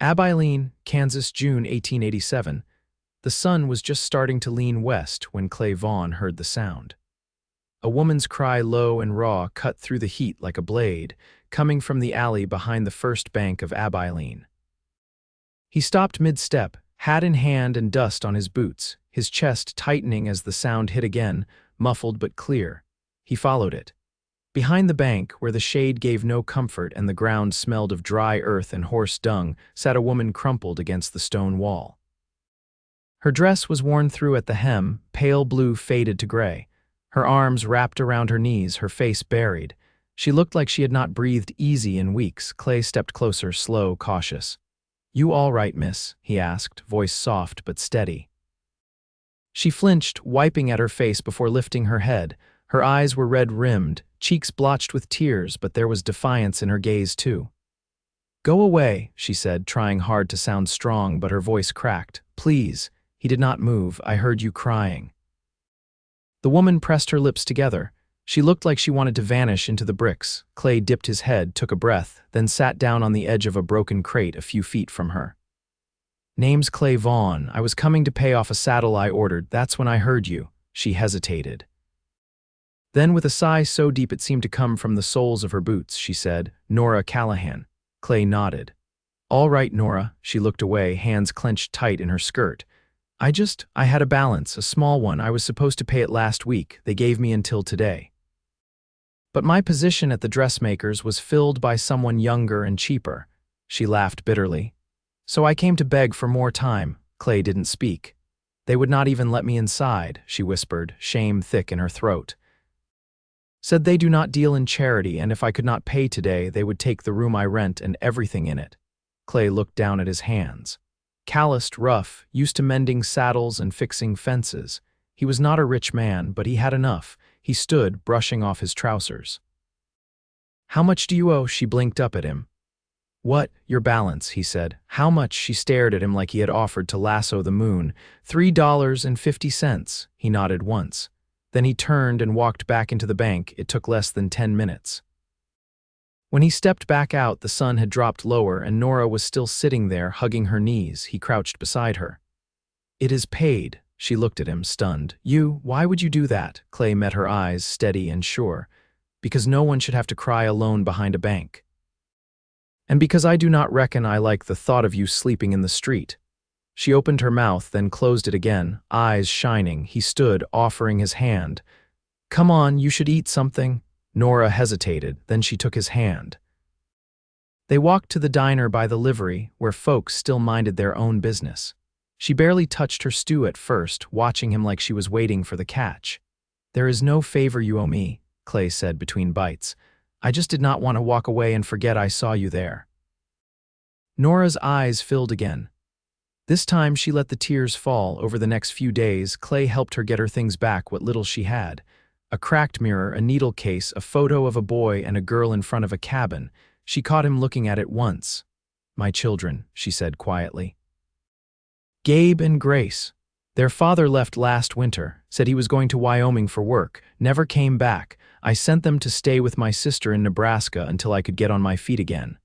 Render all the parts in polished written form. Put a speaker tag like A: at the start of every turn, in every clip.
A: Abilene, Kansas, June 1887. The sun was just starting to lean west when Vaughn heard the sound. A woman's cry, low and raw, cut through the heat like a blade, coming from the alley behind the first bank of Abilene. He stopped mid-step, hat in hand and dust on his boots, his chest tightening as the sound hit again, muffled but clear. He followed it. Behind the bank, where the shade gave no comfort and the ground smelled of dry earth and horse dung, sat a woman crumpled against the stone wall. Her dress was worn through at the hem, pale blue faded to gray. Her arms wrapped around her knees, her face buried. She looked like she had not breathed easy in weeks. Clay stepped closer, slow, cautious. "You all right, miss?" he asked, voice soft but steady. She flinched, wiping at her face before lifting her head. Her eyes were red-rimmed, cheeks blotched with tears, but there was defiance in her gaze too. "Go away," she said, trying hard to sound strong, but her voice cracked. "Please." He did not move. "I heard you crying." The woman pressed her lips together. She looked like she wanted to vanish into the bricks. Clay dipped his head, took a breath, then sat down on the edge of a broken crate a few feet from her. "Name's Vaughn. I was coming to pay off a saddle I ordered. That's when I heard you." She hesitated. Then, with a sigh so deep it seemed to come from the soles of her boots, she said, "Nora Callahan." Clay nodded. "All right, Nora." She looked away, hands clenched tight in her skirt. I had a balance, a small one. I was supposed to pay it last week. They gave me until today. But my position at the dressmaker's was filled by someone younger and cheaper." She laughed bitterly. "So I came to beg for more time." Clay didn't speak. "They would not even let me inside," she whispered, shame thick in her throat. "Said they do not deal in charity, and if I could not pay today, they would take the room I rent and everything in it." Clay looked down at his hands. Calloused, rough, used to mending saddles and fixing fences. He was not a rich man, but he had enough. He stood, brushing off his trousers. "How much do you owe?" She blinked up at him. "What? Your balance," he said. "How much?" She stared at him like he had offered to lasso the moon. $3.50. He nodded once. Then he turned and walked back into the bank. It took less than 10 minutes. When he stepped back out, the sun had dropped lower and Nora was still sitting there, hugging her knees. He crouched beside her. "It is paid." She looked at him, stunned. Why would you do that?" Clay met her eyes, steady and sure. "Because no one should have to cry alone behind a bank. And because I do not reckon I like the thought of you sleeping in the street." She opened her mouth, then closed it again, eyes shining. He stood, offering his hand. "Come on, you should eat something." Nora hesitated, then she took his hand. They walked to the diner by the livery, where folks still minded their own business. She barely touched her stew at first, watching him like she was waiting for the catch. "There is no favor you owe me," Clay said between bites. "I just did not want to walk away and forget I saw you there." Nora's eyes filled again. This time she let the tears fall. Over the next few days, Clay helped her get her things back, what little she had. A cracked mirror, a needle case, a photo of a boy and a girl in front of a cabin. She caught him looking at it once. "My children," she said quietly. "Gabe and Grace. Their father left last winter, said he was going to Wyoming for work, never came back. I sent them to stay with my sister in Nebraska until I could get on my feet again."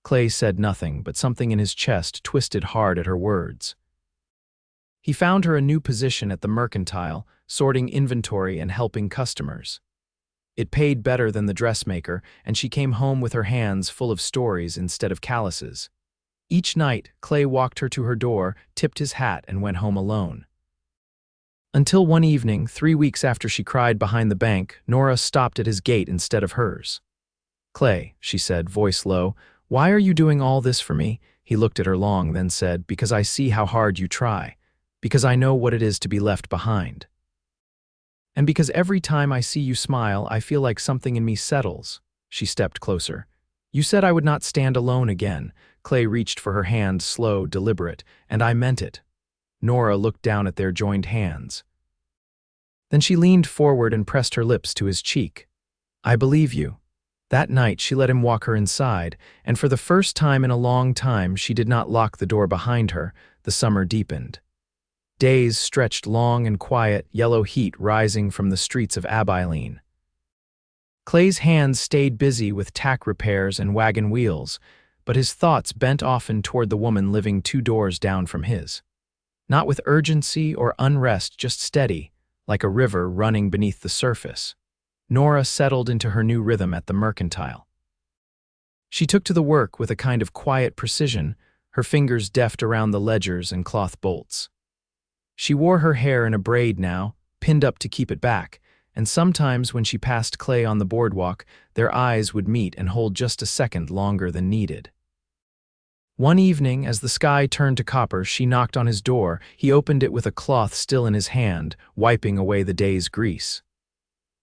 A: Clay said nothing, but something in his chest twisted hard at her words. He found her a new position at the mercantile, sorting inventory and helping customers. It paid better than the dressmaker, and she came home with her hands full of stories instead of calluses. Each night, Clay walked her to her door, tipped his hat, and went home alone. Until one evening, 3 weeks after she cried behind the bank, Nora stopped at his gate instead of hers. "Clay," she said, voice low, "why are you doing all this for me?" He looked at her long, then said, "Because I see how hard you try. Because I know what it is to be left behind. And because every time I see you smile, I feel like something in me settles." She stepped closer. "You said I would not stand alone again." Clay reached for her hand, slow, deliberate, "And I meant it." Nora looked down at their joined hands. Then she leaned forward and pressed her lips to his cheek. "I believe you." That night she let him walk her inside, and for the first time in a long time she did not lock the door behind her. The summer deepened. Days stretched long and quiet, yellow heat rising from the streets of Abilene. Clay's hands stayed busy with tack repairs and wagon wheels, but his thoughts bent often toward the woman living 2 doors down from his. Not with urgency or unrest, just steady, like a river running beneath the surface. Nora settled into her new rhythm at the mercantile. She took to the work with a kind of quiet precision, her fingers deft around the ledgers and cloth bolts. She wore her hair in a braid now, pinned up to keep it back, and sometimes when she passed Clay on the boardwalk, their eyes would meet and hold just a second longer than needed. One evening, as the sky turned to copper, she knocked on his door. He opened it with a cloth still in his hand, wiping away the day's grease.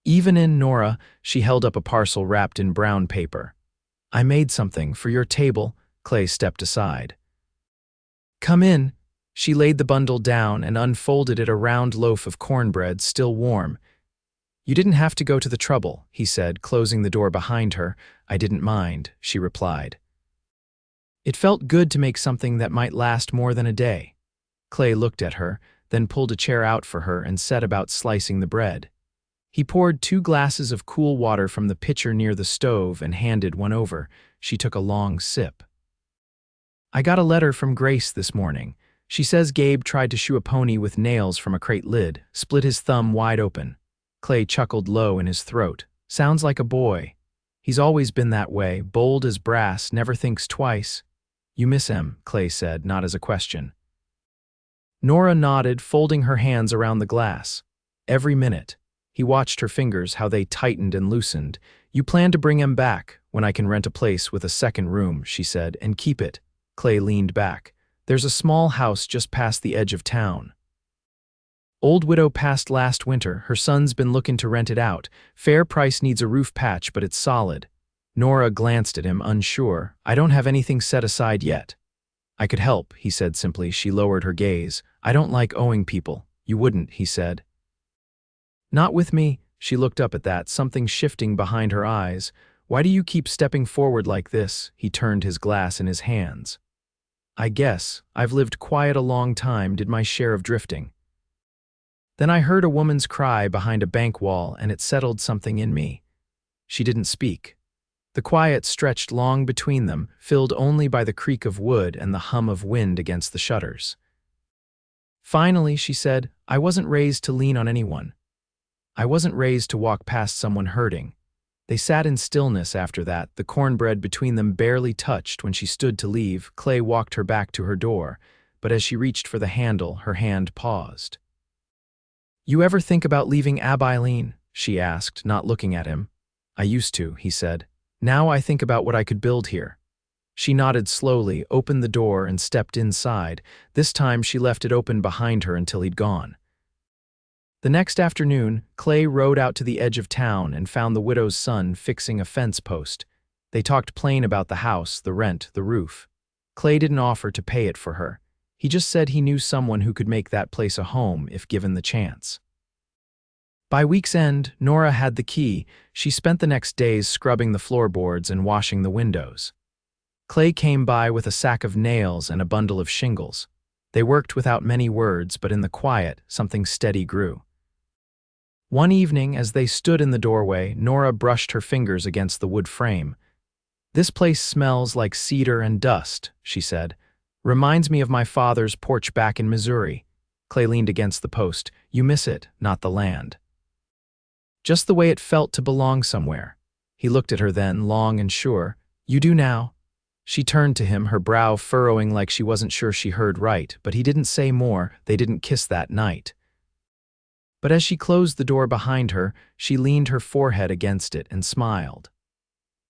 A: Even in Nora, she held up a parcel wrapped in brown paper. "I made something for your table." Clay stepped aside. "Come in." She laid the bundle down and unfolded it, a round loaf of cornbread, still warm. "You didn't have to go to the trouble," he said, closing the door behind her. "I didn't mind," she replied. It felt good to make something that might last more than a day. Clay looked at her, then pulled a chair out for her and set about slicing the bread. He poured 2 glasses of cool water from the pitcher near the stove and handed one over. She took a long sip. "I got a letter from Grace this morning. She says Gabe tried to shoe a pony with nails from a crate lid, split his thumb wide open." Clay chuckled low in his throat. "Sounds like a boy. He's always been that way, bold as brass, never thinks twice." "You miss him," Clay said, not as a question. Nora nodded, folding her hands around the glass. Every minute. He watched her fingers, how they tightened and loosened. "You plan to bring him back when I can rent a place with a second room," she said, "and keep it." Clay leaned back. "There's a small house just past the edge of town. Old widow passed last winter. Her son's been looking to rent it out. Fair price, needs a roof patch, but it's solid." Nora glanced at him, unsure. "I don't have anything set aside yet." "I could help," he said simply. She lowered her gaze. "I don't like owing people." "You wouldn't," he said. "Not with me." She looked up at that, something shifting behind her eyes. "Why do you keep stepping forward like this?" He turned his glass in his hands. "I guess I've lived quiet a long time, did my share of drifting. Then I heard a woman's cry behind a bank wall, and it settled something in me." She didn't speak. The quiet stretched long between them, filled only by the creak of wood and the hum of wind against the shutters. Finally, she said, "I wasn't raised to lean on anyone. I wasn't raised to walk past someone hurting." They sat in stillness after that, the cornbread between them barely touched. When she stood to leave, Clay walked her back to her door, but as she reached for the handle, her hand paused. "You ever think about leaving Abilene?" she asked, not looking at him. "I used to," he said. "Now I think about what I could build here." She nodded slowly, opened the door, and stepped inside. This time she left it open behind her until he'd gone. The next afternoon, Clay rode out to the edge of town and found the widow's son fixing a fence post. They talked plain about the house, the rent, the roof. Clay didn't offer to pay it for her. He just said he knew someone who could make that place a home if given the chance. By week's end, Nora had the key. She spent the next days scrubbing the floorboards and washing the windows. Clay came by with a sack of nails and a bundle of shingles. They worked without many words, but in the quiet, something steady grew. One evening, as they stood in the doorway, Nora brushed her fingers against the wood frame. "This place smells like cedar and dust," she said. "Reminds me of my father's porch back in Missouri." Clay leaned against the post. "You miss it, not the land. Just the way it felt to belong somewhere." He looked at her then, long and sure. "You do now?" She turned to him, her brow furrowing like she wasn't sure she heard right, but he didn't say more. They didn't kiss that night. But as she closed the door behind her, she leaned her forehead against it and smiled.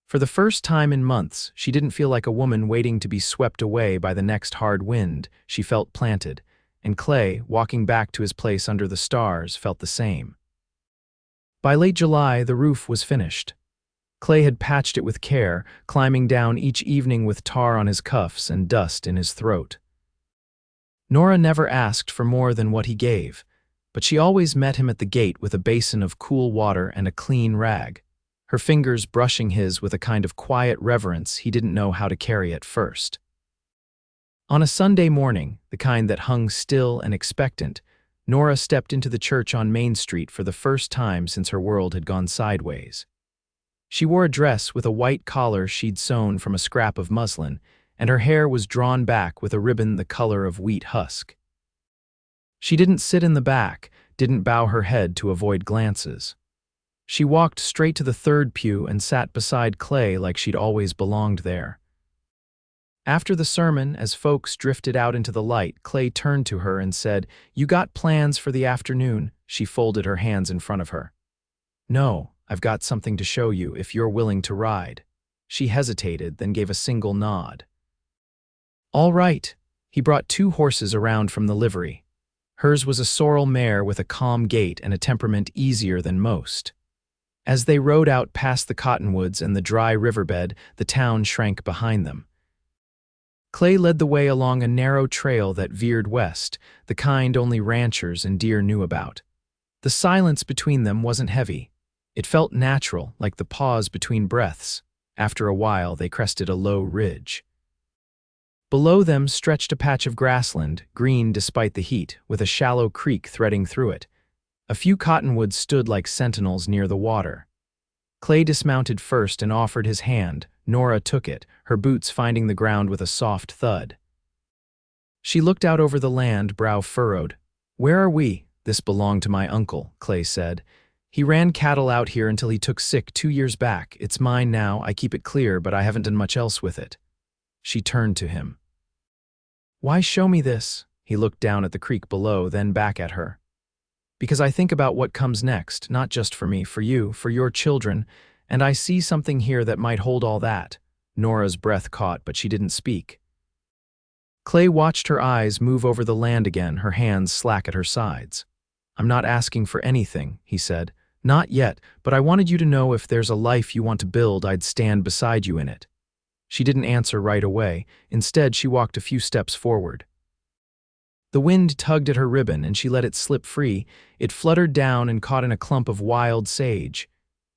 A: For the first time in months, she didn't feel like a woman waiting to be swept away by the next hard wind. She felt planted, and Clay, walking back to his place under the stars, felt the same. By late July, the roof was finished. Clay had patched it with care, climbing down each evening with tar on his cuffs and dust in his throat. Nora never asked for more than what he gave, but she always met him at the gate with a basin of cool water and a clean rag, her fingers brushing his with a kind of quiet reverence he didn't know how to carry at first. On a Sunday morning, the kind that hung still and expectant, Nora stepped into the church on Main Street for the first time since her world had gone sideways. She wore a dress with a white collar she'd sewn from a scrap of muslin, and her hair was drawn back with a ribbon the color of wheat husk. She didn't sit in the back, didn't bow her head to avoid glances. She walked straight to the third pew and sat beside Clay like she'd always belonged there. After the sermon, as folks drifted out into the light, Clay turned to her and said, "You got plans for the afternoon?" She folded her hands in front of her. "No, I've got something to show you if you're willing to ride." She hesitated, then gave a single nod. "All right." He brought 2 horses around from the livery. Hers was a sorrel mare with a calm gait and a temperament easier than most. As they rode out past the cottonwoods and the dry riverbed, the town shrank behind them. Clay led the way along a narrow trail that veered west, the kind only ranchers and deer knew about. The silence between them wasn't heavy. It felt natural, like the pause between breaths. After a while, they crested a low ridge. Below them stretched a patch of grassland, green despite the heat, with a shallow creek threading through it. A few cottonwoods stood like sentinels near the water. Clay dismounted first and offered his hand. Nora took it, her boots finding the ground with a soft thud. She looked out over the land, brow furrowed. "Where are we?" "This belonged to my uncle," Clay said. "He ran cattle out here until he took sick 2 years back. It's mine now, I keep it clear, but I haven't done much else with it." She turned to him. "Why show me this?" He looked down at the creek below, then back at her. "Because I think about what comes next, not just for me, for you, for your children, and I see something here that might hold all that." Nora's breath caught, but she didn't speak. Clay watched her eyes move over the land again, her hands slack at her sides. "I'm not asking for anything," he said. "Not yet, but I wanted you to know if there's a life you want to build, I'd stand beside you in it." She didn't answer right away. Instead, she walked a few steps forward. The wind tugged at her ribbon, and she let it slip free. It fluttered down and caught in a clump of wild sage.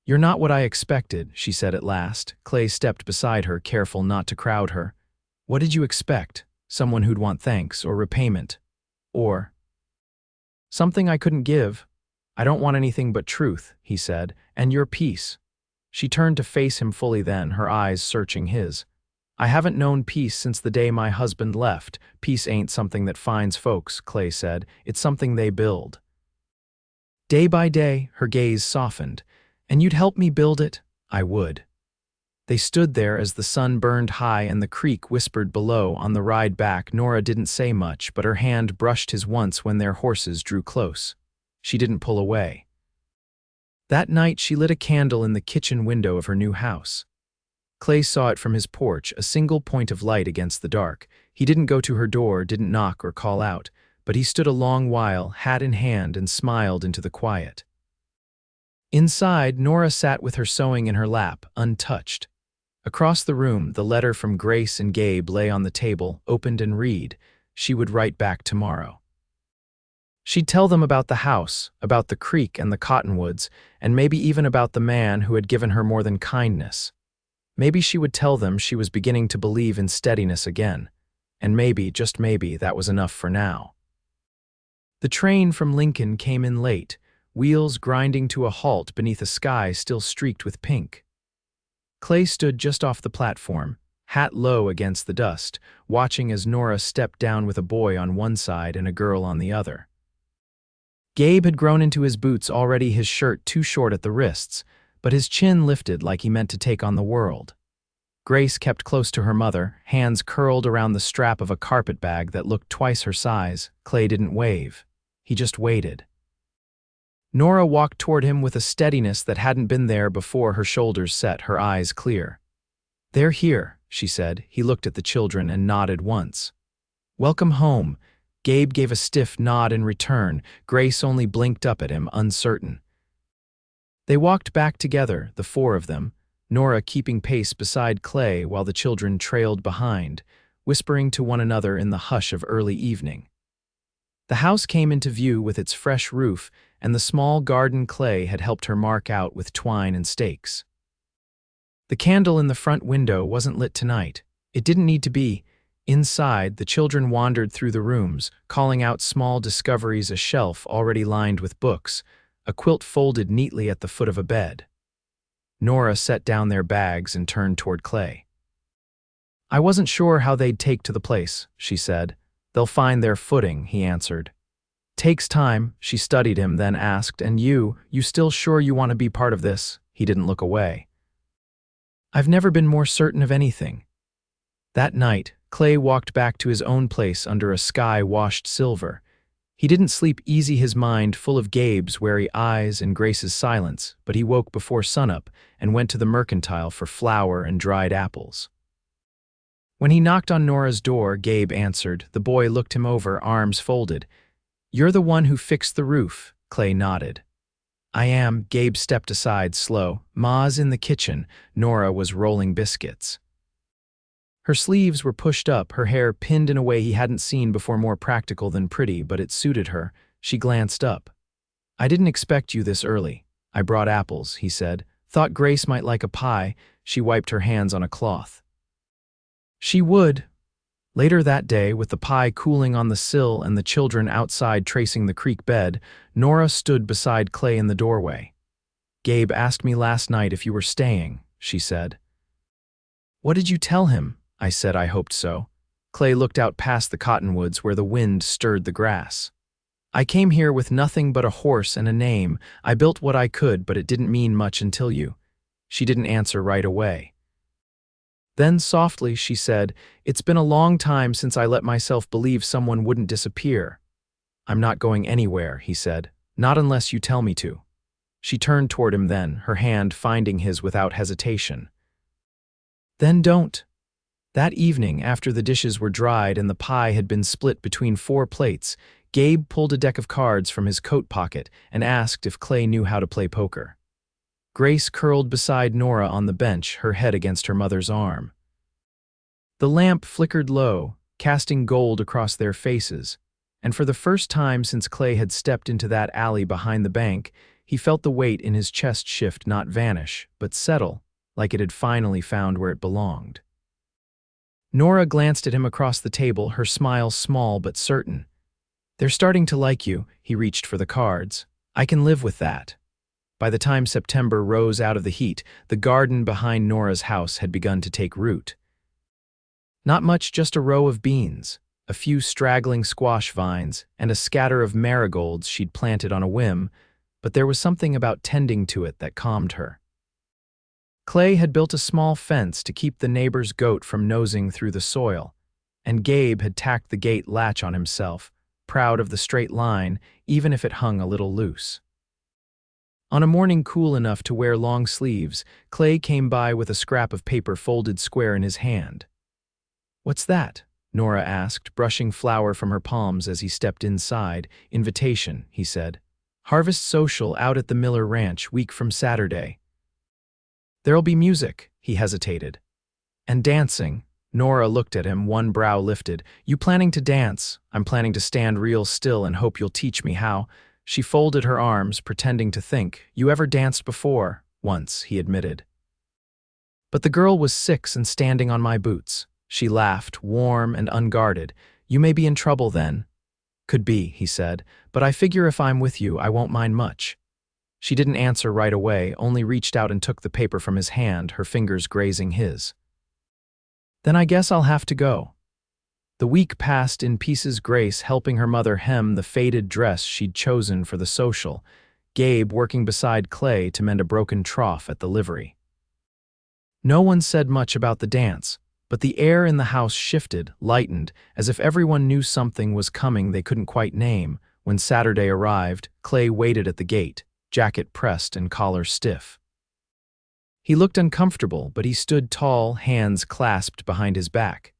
A: "You're not what I expected," she said at last. Clay stepped beside her, careful not to crowd her. "What did you expect? Someone who'd want thanks or repayment? Or something I couldn't give?" "I don't want anything but truth," he said, "and your peace." She turned to face him fully then, her eyes searching his. "I haven't known peace since the day my husband left. Peace ain't something that finds folks," Clay said. "It's something they build." Day by day, her gaze softened. "And you'd help me build it?" "I would." They stood there as the sun burned high and the creek whispered below. On the ride back, Nora didn't say much, but her hand brushed his once when their horses drew close. She didn't pull away. That night, she lit a candle in the kitchen window of her new house. Clay saw it from his porch, a single point of light against the dark. He didn't go to her door, didn't knock or call out, but he stood a long while, hat in hand, and smiled into the quiet. Inside, Nora sat with her sewing in her lap, untouched. Across the room, the letter from Grace and Gabe lay on the table, opened and read. She would write back tomorrow. She'd tell them about the house, about the creek and the cottonwoods, and maybe even about the man who had given her more than kindness. Maybe she would tell them she was beginning to believe in steadiness again. And maybe, just maybe, that was enough for now. The train from Lincoln came in late, wheels grinding to a halt beneath a sky still streaked with pink. Clay stood just off the platform, hat low against the dust, watching as Nora stepped down with a boy on one side and a girl on the other. Gabe had grown into his boots already, his shirt too short at the wrists, but his chin lifted like he meant to take on the world. Grace kept close to her mother, hands curled around the strap of a carpet bag that looked twice her size. Clay didn't wave. He just waited. Nora walked toward him with a steadiness that hadn't been there before, her shoulders set, her eyes clear. "They're here," she said. He looked at the children and nodded once. "Welcome home." Gabe gave a stiff nod in return. Grace only blinked up at him, uncertain. They walked back together, the 4 of them, Nora keeping pace beside Clay while the children trailed behind, whispering to one another in the hush of early evening. The house came into view with its fresh roof and the small garden Clay had helped her mark out with twine and stakes. The candle in the front window wasn't lit tonight. It didn't need to be. Inside, the children wandered through the rooms, calling out small discoveries: a shelf already lined with books, a quilt folded neatly at the foot of a bed. Nora set down their bags and turned toward Clay. I wasn't sure how they'd take to the place, she said. They'll find their footing, he answered. Takes time, she studied him, then asked, and you still sure you want to be part of this? He didn't look away. I've never been more certain of anything. That night, Clay walked back to his own place under a sky washed silver. He didn't sleep easy, his mind full of Gabe's wary eyes and Grace's silence, but he woke before sunup and went to the mercantile for flour and dried apples. When he knocked on Nora's door, Gabe answered. The boy looked him over, arms folded. You're the one who fixed the roof, Clay nodded. I am. Gabe stepped aside, slow. Ma's in the kitchen. Nora was rolling biscuits. Her sleeves were pushed up, her hair pinned in a way he hadn't seen before, more practical than pretty, but it suited her. She glanced up. I didn't expect you this early. I brought apples, he said. Thought Grace might like a pie. She wiped her hands on a cloth. She would. Later that day, with the pie cooling on the sill and the children outside tracing the creek bed, Nora stood beside Clay in the doorway. Gabe asked me last night if you were staying, she said. What did you tell him? I said I hoped so. Clay looked out past the cottonwoods where the wind stirred the grass. I came here with nothing but a horse and a name. I built what I could, but it didn't mean much until you. She didn't answer right away. Then softly she said, It's been a long time since I let myself believe someone wouldn't disappear. I'm not going anywhere, he said. Not unless you tell me to. She turned toward him then, her hand finding his without hesitation. Then don't. That evening, after the dishes were dried and the pie had been split between 4 plates, Gabe pulled a deck of cards from his coat pocket and asked if Clay knew how to play poker. Grace curled beside Nora on the bench, her head against her mother's arm. The lamp flickered low, casting gold across their faces, and for the first time since Clay had stepped into that alley behind the bank, he felt the weight in his chest shift, not vanish, but settle, like it had finally found where it belonged. Nora glanced at him across the table, her smile small but certain. They're starting to like you, he reached for the cards. I can live with that. By the time September rose out of the heat, the garden behind Nora's house had begun to take root. Not much, just a row of beans, a few straggling squash vines, and a scatter of marigolds she'd planted on a whim, but there was something about tending to it that calmed her. Clay had built a small fence to keep the neighbor's goat from nosing through the soil, and Gabe had tacked the gate latch on himself, proud of the straight line, even if it hung a little loose. On a morning cool enough to wear long sleeves, Clay came by with a scrap of paper folded square in his hand. What's that? Nora asked, brushing flour from her palms as he stepped inside. Invitation, he said. Harvest social out at the Miller Ranch, week from Saturday. There'll be music, he hesitated. And dancing. Nora looked at him, one brow lifted. You planning to dance? I'm planning to stand real still and hope you'll teach me how. She folded her arms, pretending to think. You ever danced before? Once, he admitted. But the girl was 6 and standing on my boots. She laughed, warm and unguarded. You may be in trouble then. Could be, he said, but I figure if I'm with you, I won't mind much. She didn't answer right away, only reached out and took the paper from his hand, her fingers grazing his. Then I guess I'll have to go. The week passed in pieces, Grace helping her mother hem the faded dress she'd chosen for the social, Gabe working beside Clay to mend a broken trough at the livery. No one said much about the dance, but the air in the house shifted, lightened, as if everyone knew something was coming they couldn't quite name. When Saturday arrived, Clay waited at the gate, jacket pressed and collar stiff. He looked uncomfortable, but he stood tall, hands clasped behind his back.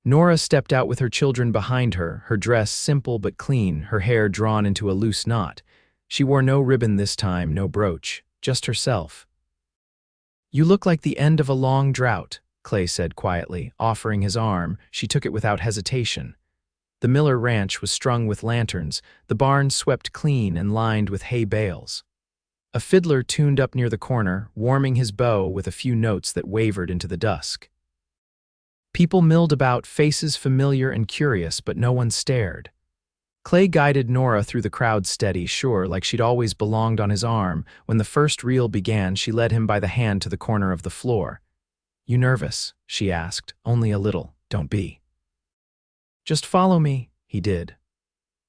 A: Nora stepped out with her children behind her, her dress simple but clean, her hair drawn into a loose knot. She wore no ribbon this time, no brooch, just herself. You look like the end of a long drought, Clay said quietly, offering his arm. She took it without hesitation. The Miller Ranch was strung with lanterns, the barn swept clean and lined with hay bales. A fiddler tuned up near the corner, warming his bow with a few notes that wavered into the dusk. People milled about, faces familiar and curious, but no one stared. Clay guided Nora through the crowd steady, sure, like she'd always belonged on his arm. When the first reel began, she led him by the hand to the corner of the floor. "You nervous?" she asked. "Only a little. Don't be." "Just follow me," he did.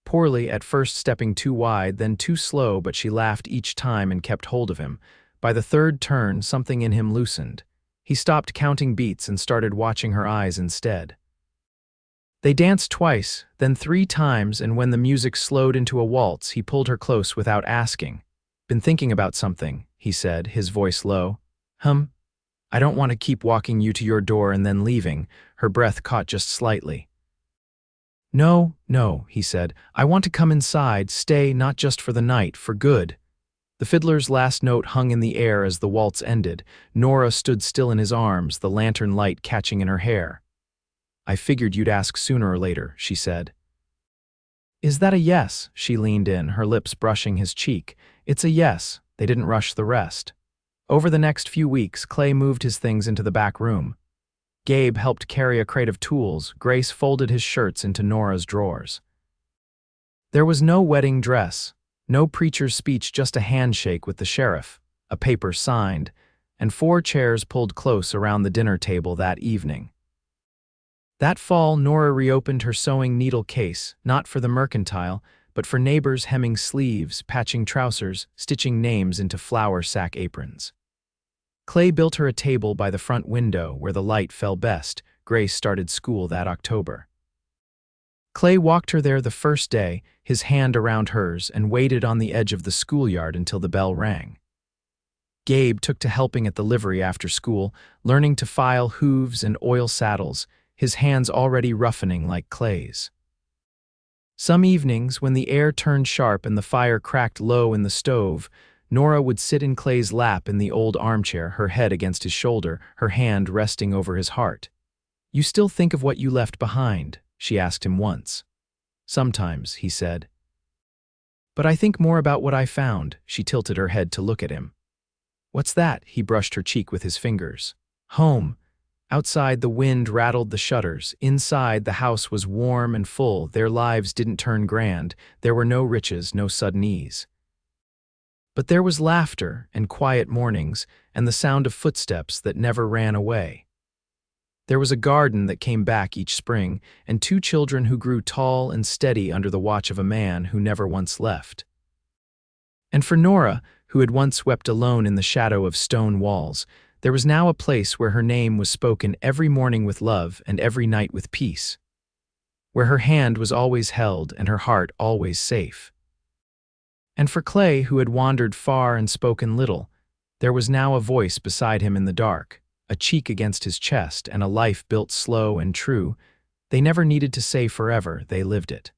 A: Poorly, at first stepping too wide, then too slow, but she laughed each time and kept hold of him. By the third turn, something in him loosened. He stopped counting beats and started watching her eyes instead. They danced twice, then 3 times, and when the music slowed into a waltz, he pulled her close without asking. "Been thinking about something," he said, his voice low. I don't want to keep walking you to your door and then leaving." Her breath caught just slightly. No, he said. "I want to come inside, stay, not just for the night, for good." The fiddler's last note hung in the air as the waltz ended. Nora stood still in his arms, the lantern light catching in her hair. "I figured you'd ask sooner or later," she said. "Is that a yes?" She leaned in, her lips brushing his cheek. "It's a yes." They didn't rush the rest. Over the next few weeks, Clay moved his things into the back room. Gabe helped carry a crate of tools. Grace folded his shirts into Nora's drawers. There was no wedding dress, no preacher's speech, just a handshake with the sheriff, a paper signed, and 4 chairs pulled close around the dinner table that evening. That fall, Nora reopened her sewing needle case, not for the mercantile, but for neighbors hemming sleeves, patching trousers, stitching names into flour sack aprons. Clay built her a table by the front window where the light fell best. Grace started school that October. Clay walked her there the first day, his hand around hers, and waited on the edge of the schoolyard until the bell rang. Gabe took to helping at the livery after school, learning to file hooves and oil saddles, his hands already roughening like Clay's. Some evenings, when the air turned sharp and the fire cracked low in the stove, Nora would sit in Clay's lap in the old armchair, her head against his shoulder, her hand resting over his heart. "You still think of what you left behind?" she asked him once. "Sometimes," he said. "But I think more about what I found." She tilted her head to look at him. "What's that?" He brushed her cheek with his fingers. "Home." Outside, the wind rattled the shutters. Inside, the house was warm and full. Their lives didn't turn grand. There were no riches, no sudden ease. But there was laughter and quiet mornings and the sound of footsteps that never ran away. There was a garden that came back each spring and 2 children who grew tall and steady under the watch of a man who never once left. And for Nora, who had once wept alone in the shadow of stone walls, there was now a place where her name was spoken every morning with love and every night with peace, where her hand was always held and her heart always safe. And for Clay, who had wandered far and spoken little, there was now a voice beside him in the dark, a cheek against his chest, and a life built slow and true. They never needed to say forever, they lived it.